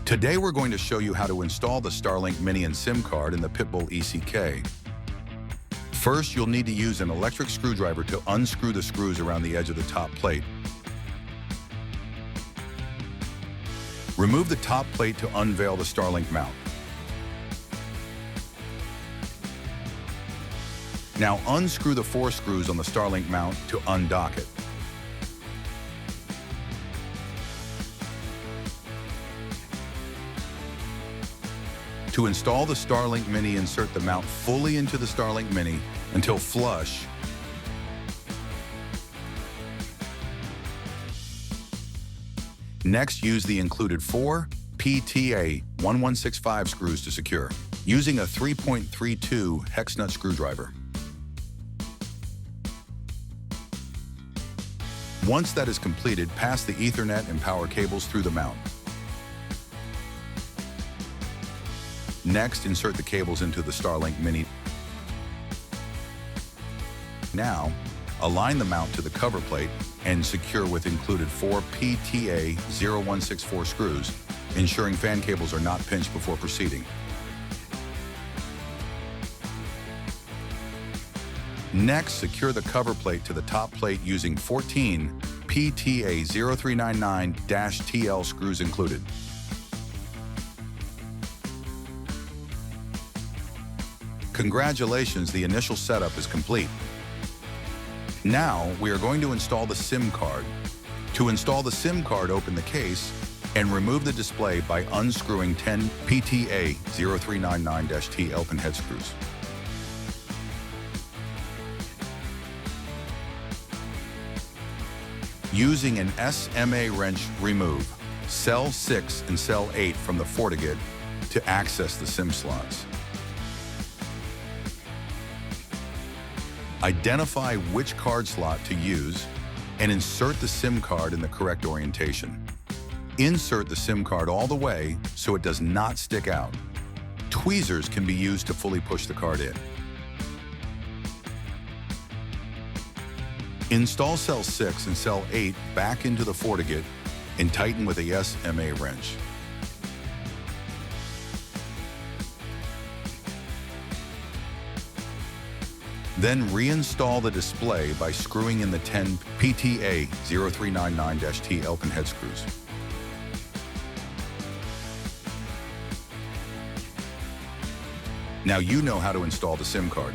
Today we're going to show you how to install the Starlink Mini and SIM card in the Pitbull ECK. First, you'll need to use an electric screwdriver to unscrew the screws around the edge of the top plate. Remove the top plate to unveil the Starlink mount. Now unscrew the 4 screws on the Starlink mount to undock it. To install the Starlink Mini, insert the mount fully into the Starlink Mini until flush. Next, use the included 4 PTA 1165 screws to secure, using a 3.32 hex nut screwdriver. Once that is completed, pass the Ethernet and power cables through the mount. Next, insert the cables into the Starlink Mini. Now, align the mount to the cover plate and secure with included 4 PTA 0164 screws, ensuring fan cables are not pinched before proceeding. Next, secure the cover plate to the top plate using 14 PTA 0399-TL screws included. Congratulations, the initial setup is complete. Now, we are going to install the SIM card. To install the SIM card, open the case and remove the display by unscrewing 10 PTA 0399-TL pin head screws. Using an SMA wrench, remove cell 6 and cell 8 from the FortiGate to access the SIM slots. Identify which card slot to use and insert the SIM card in the correct orientation. Insert the SIM card all the way so it does not stick out. Tweezers can be used to fully push the card in. Install cell 6 and cell 8 back into the FortiGate and tighten with a SMA wrench. Then reinstall the display by screwing in the 10 PTA 0399-TL pin head screws. Now you know how to install the SIM card.